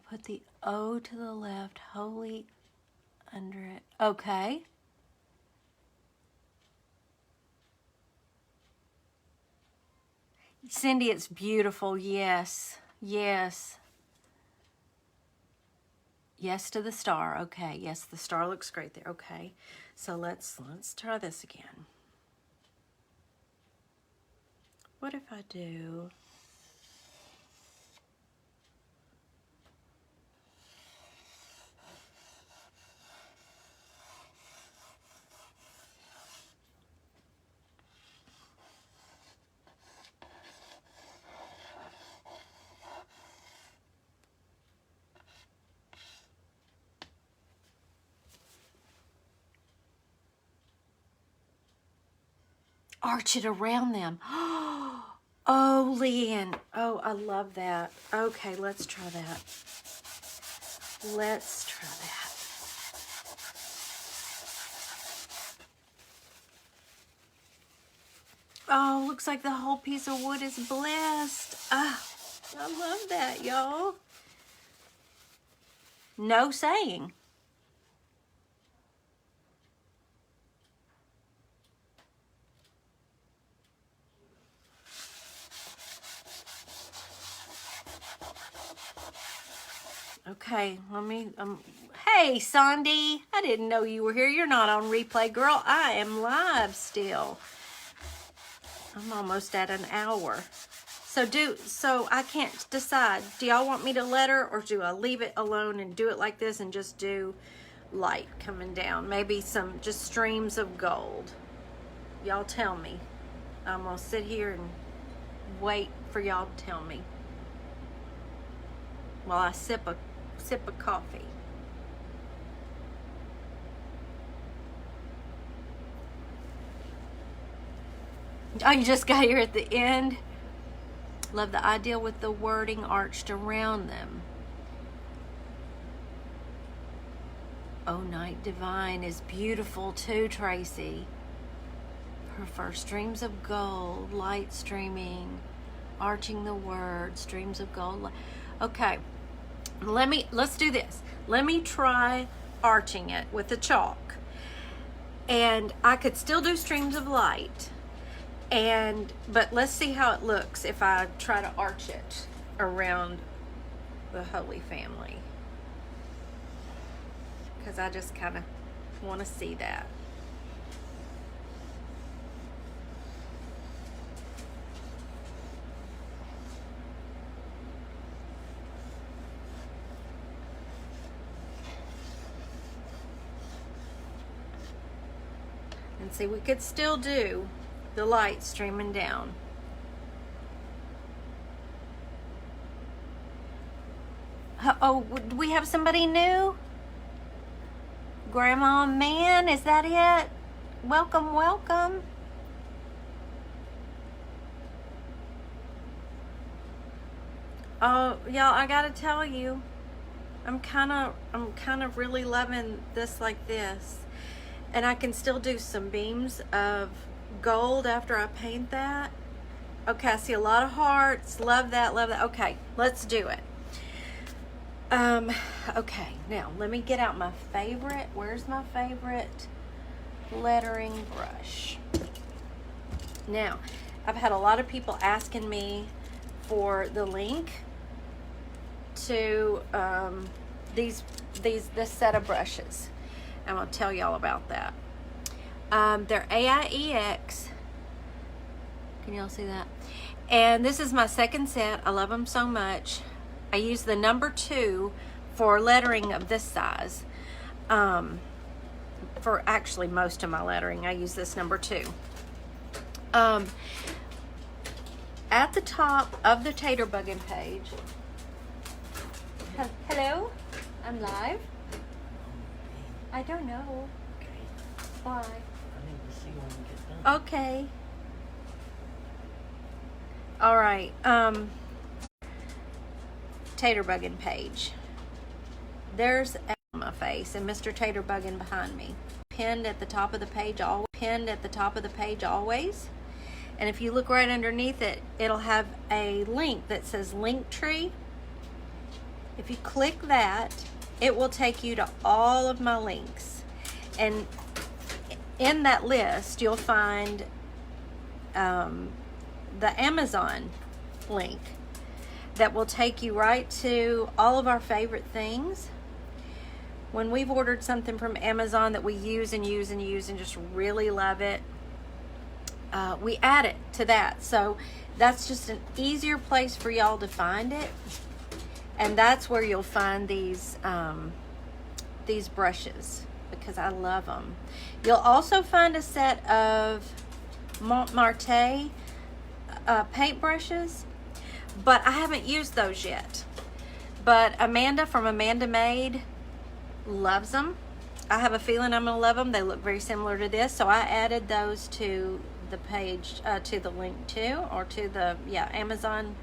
Put the O to the left, holy under it. Okay. Cindy, it's beautiful. Yes. Yes. Yes to the star. Okay. Yes, the star looks great there. Okay. So let's try this again. What if I do arch it around them? Oh, Leanne. Oh, I love that. Okay, let's try that. Let's try that. Oh, looks like the whole piece of wood is blessed. Ah, I love that, y'all. No saying. Okay, let me, hey, Sandy, I didn't know you were here. You're not on replay, girl. I am live still. I'm almost at an hour. So I can't decide. Do y'all want me to let her, or do I leave it alone and do it like this and just do light coming down? Maybe some just streams of gold. Y'all tell me. I'm gonna sit here and wait for y'all to tell me while I sip of coffee. Oh, you just got here at the end? Love the idea with the wording arched around them. Oh, Night Divine is beautiful too, Tracy. prefer? Streams of gold, light streaming, arching the word, streams of gold. Okay, let's do this. Let me try arching it with the chalk. And I could still do streams of light. But let's see how it looks if I try to arch it around the Holy Family. Because I just kind of want to see that. And see, we could still do the light streaming down. Oh, do we have somebody new? Grandma Man, is that it? Welcome, welcome. Oh, y'all, I gotta tell you, I'm kind of really loving this like this. And I can still do some beams of gold after I paint that. Okay, I see a lot of hearts. Love that, love that. Okay, let's do it. Okay, now let me get out my favorite. Where's my favorite lettering brush? Now, I've had a lot of people asking me for the link to this set of brushes. I'm going to tell y'all about that. They're AIEX. Can y'all see that? And this is my second set. I love them so much. I use the number 2 for lettering of this size. For actually most of my lettering, I use this number 2. At the top of the Tater Buggin page. Hello? I'm live. I don't know. Okay. Why? I need to see when we get done. Okay. All right. Tater Buggin page. There's my face and Mr. Tater Buggin behind me. Pinned at the top of the page always. Pinned at the top of the page always. And if you look right underneath it, it'll have a link that says Linktree. If you click that, it will take you to all of my links. And in that list, you'll find the Amazon link that will take you right to all of our favorite things. When we've ordered something from Amazon that we use and use and use and just really love it, we add it to that. So that's just an easier place for y'all to find it. And that's where you'll find these brushes, because I love them. You'll also find a set of Montmartre paint brushes, but I haven't used those yet. But Amanda from Amanda Made loves them. I have a feeling I'm gonna love them. They look very similar to this, so I added those to the page, to the link too, or to the Amazon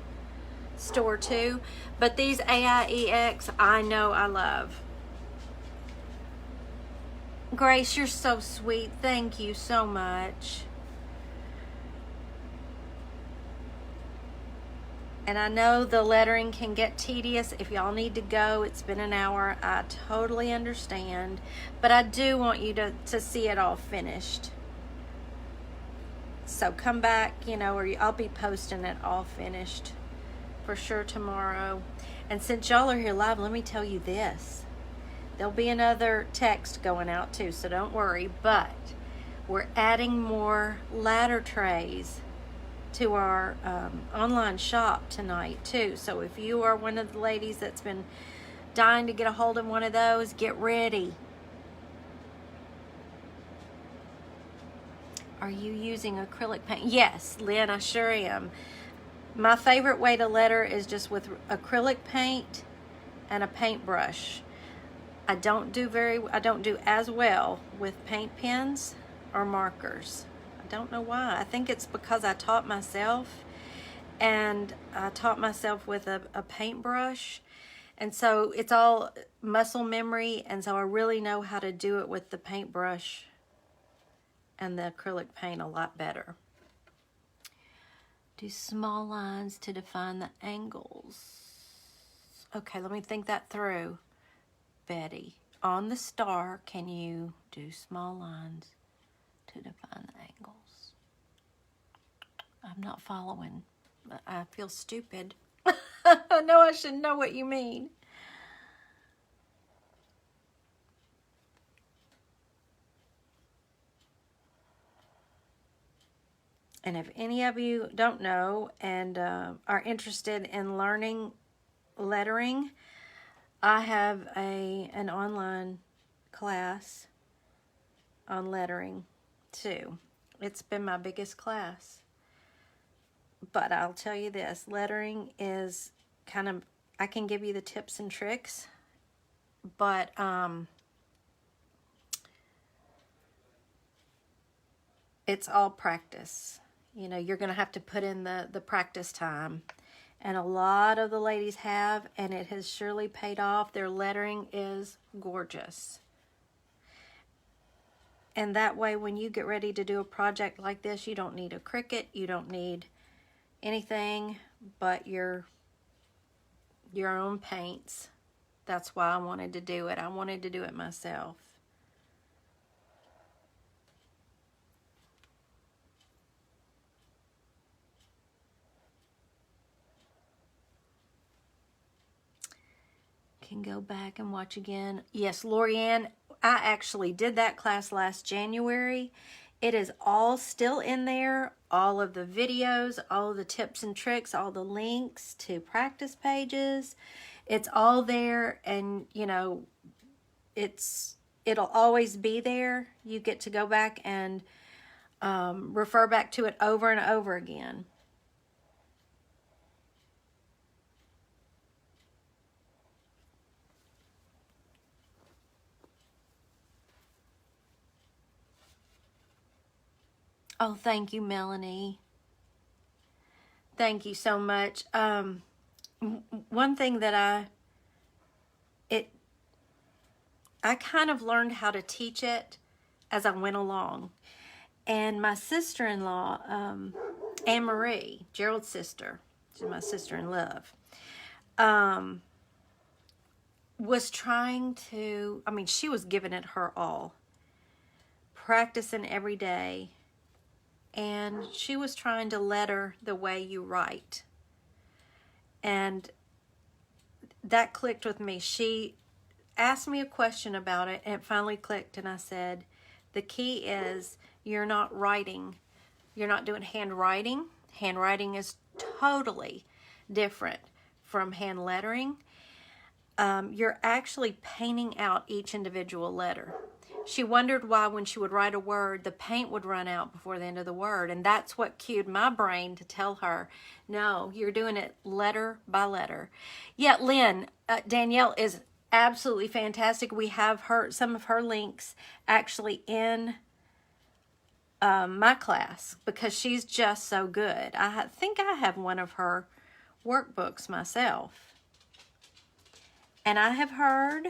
store too. But these AIEX, I know I love. Grace, you're so sweet. Thank you so much. And I know the lettering can get tedious. If y'all need to go, it's been an hour. I totally understand. But I do want you to see it all finished. So come back, or I'll be posting it all finished for sure tomorrow. And since y'all are here live, let me tell you this. There'll be another text going out too, so don't worry. But we're adding more ladder trays to our online shop tonight too. So if you are one of the ladies that's been dying to get a hold of one of those, get ready. Are you using acrylic paint? Yes, Lynn, I sure am. My favorite way to letter is just with acrylic paint and a paintbrush. I don't do as well with paint pens or markers. I don't know why. I think it's because I taught myself, and I taught myself with a paintbrush, and so it's all muscle memory, and so I really know how to do it with the paintbrush and the acrylic paint a lot better. Do small lines to define the angles. Okay, let me think that through. Betty, on the star, can you do small lines to define the angles? I'm not following. I feel stupid. I know I should know what you mean. And if any of you don't know and are interested in learning lettering, I have an online class on lettering too. It's been my biggest class. But I'll tell you this, lettering is kind of, I can give you the tips and tricks, but it's all practice. You know, you're going to have to put in the practice time. And a lot of the ladies have, and it has surely paid off. Their lettering is gorgeous. And that way, when you get ready to do a project like this, you don't need a Cricut, you don't need anything but your own paints. That's why I wanted to do it. I wanted to do it myself. Can go back and watch again. Yes, Lorianne, I actually did that class last January. It is all still in there. All of the videos, all of the tips and tricks, all the links to practice pages. It's all there, and you know, it'll always be there. You get to go back and refer back to it over and over again. Oh, thank you, Melanie. Thank you so much. One thing that I kind of learned how to teach it as I went along. And my sister-in-law, Anne Marie, Gerald's sister, she's my sister in love, was trying to, I mean, she was giving it her all, practicing every day. And she was trying to letter the way you write. And that clicked with me. She asked me a question about it, and it finally clicked, and I said, the key is you're not writing. You're not doing handwriting. Handwriting is totally different from hand lettering. You're actually painting out each individual letter. She wondered why when she would write a word, the paint would run out before the end of the word. And that's what cued my brain to tell her, no, you're doing it letter by letter. Yet Lynn, Danielle is absolutely fantastic. We have some of her links actually in my class because she's just so good. I think I have one of her workbooks myself. And I have heard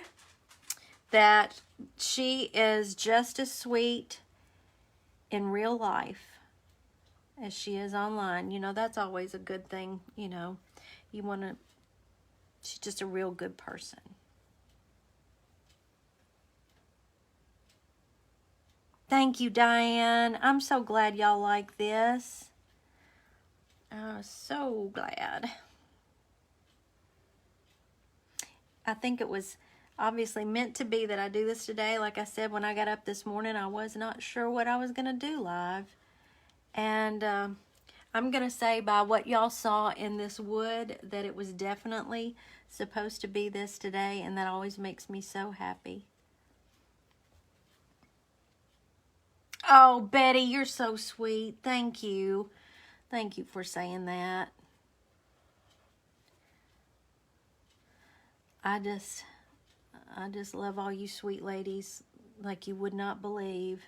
that she is just as sweet in real life as she is online. You know, that's always a good thing, you know. She's just a real good person. Thank you, Diane. I'm so glad y'all like this. I'm so glad. I think it was obviously meant to be that I do this today. Like I said, when I got up this morning, I was not sure what I was going to do live. And I'm going to say by what y'all saw in this wood that it was definitely supposed to be this today, and that always makes me so happy. Oh, Betty, you're so sweet. Thank you. Thank you for saying that. I just love all you sweet ladies like you would not believe.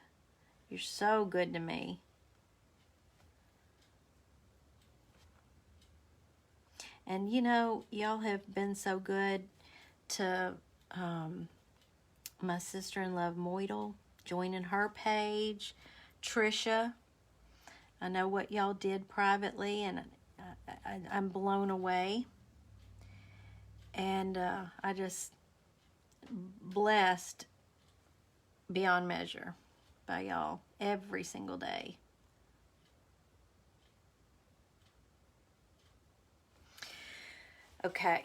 You're so good to me. And you know, y'all have been so good to my sister-in-law Moidle, joining her page, Trisha. I know what y'all did privately, and I'm blown away. And I just blessed beyond measure by y'all every single day. Okay,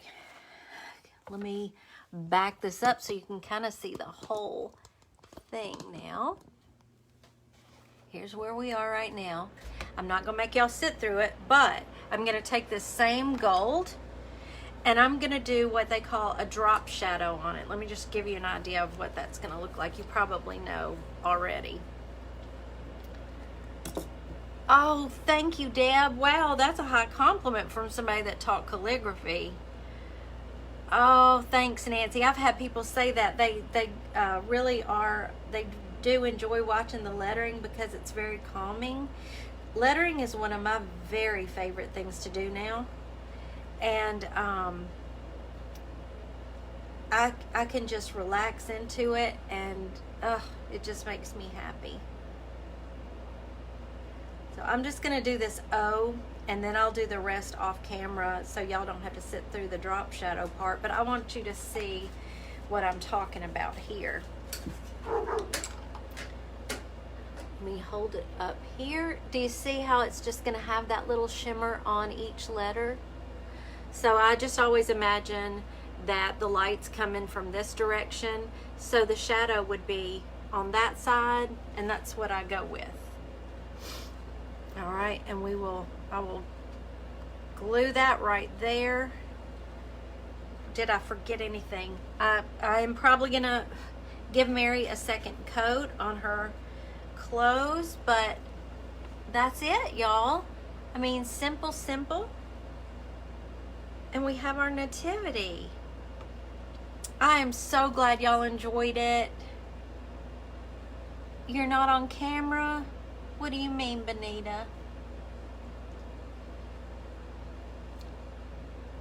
let me back this up so you can kind of see the whole thing now. Here's where we are right now. I'm not gonna make y'all sit through it, but I'm gonna take this same gold and I'm gonna do what they call a drop shadow on it. Let me just give you an idea of what that's gonna look like. You probably know already. Oh, thank you, Deb. Wow, that's a high compliment from somebody that taught calligraphy. Oh, thanks, Nancy. I've had people say that they really are, they do enjoy watching the lettering because it's very calming. Lettering is one of my very favorite things to do now. And I can just relax into it, and it just makes me happy. So I'm just going to do this O, and then I'll do the rest off camera so y'all don't have to sit through the drop shadow part. But I want you to see what I'm talking about here. Let me hold it up here. Do you see how it's just going to have that little shimmer on each letter? So I just always imagine that the light's coming from this direction, so the shadow would be on that side, and that's what I go with. All right, and I will glue that right there. Did I forget anything? I am probably gonna give Mary a second coat on her clothes, but that's it, y'all. I mean, simple. And we have our nativity. I am so glad y'all enjoyed it. You're not on camera? What do you mean, Benita?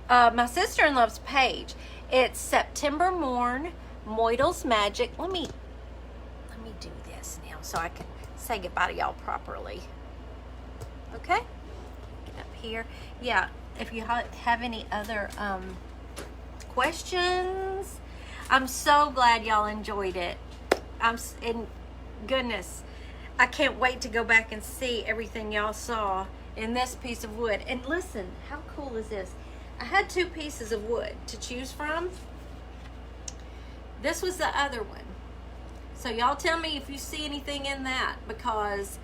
My sister-in-law's page. It's September Morn, Moidle's Magic. Let me do this now so I can say goodbye to y'all properly. Okay? Get up here. Yeah, if you have any other questions, I'm so glad y'all enjoyed it. And goodness, I can't wait to go back and see everything y'all saw in this piece of wood. And listen, how cool is this? I had 2 pieces of wood to choose from. This was the other one. So y'all tell me if you see anything in that, because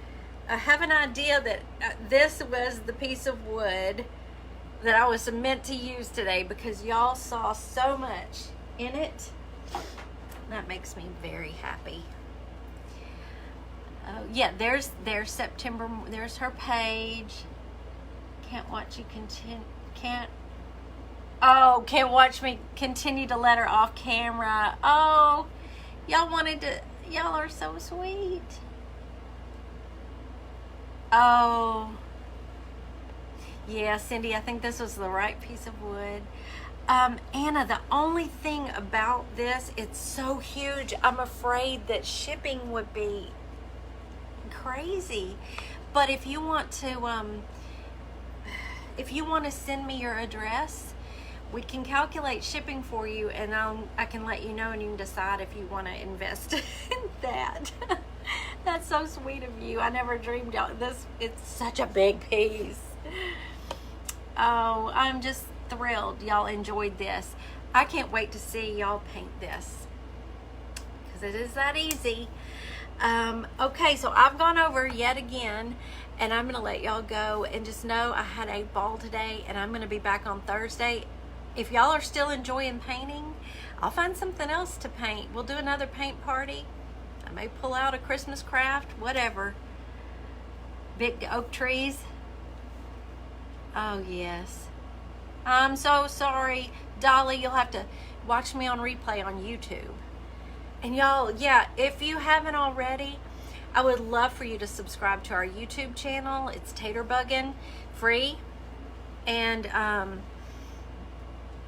I have an idea that this was the piece of wood that I was meant to use today, because y'all saw so much in it. That makes me very happy. Yeah, there's September. There's her page. Can't watch you continue. Can't watch me continue to let her off camera. Oh, y'all wanted to. Y'all are so sweet. Oh, yeah, Cindy. I think this was the right piece of wood. Anna, the only thing about this, it's so huge. I'm afraid that shipping would be crazy. But if you want to send me your address, we can calculate shipping for you, and I can let you know, and you can decide if you want to invest in that. That's so sweet of you. I never dreamed this. It's such a big piece. Oh, I'm just thrilled y'all enjoyed this. I can't wait to see y'all paint this, because it is that easy. Okay, so I've gone over yet again, and I'm gonna let y'all go, and just know I had a ball today, and I'm gonna be back on Thursday. If y'all are still enjoying painting, I'll find something else to paint. We'll do another paint party. I may pull out a Christmas craft, whatever. Big oak trees. Oh yes. I'm so sorry, Dolly. You'll have to watch me on replay on YouTube. And y'all, yeah, if you haven't already, I would love for you to subscribe to our YouTube channel. It's Tater Buggin', free. And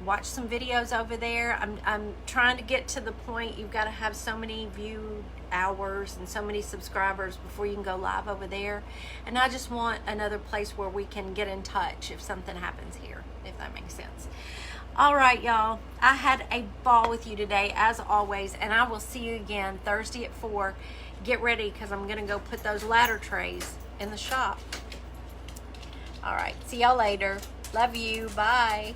watch some videos over there. I'm trying to get to the point you've got to have so many view hours and so many subscribers before you can go live over there. And I just want another place where we can get in touch if something happens here, if that makes sense. All right, y'all. I had a ball with you today, as always, and I will see you again Thursday at 4. Get ready, because I'm going to go put those ladder trays in the shop. All right. See y'all later. Love you. Bye.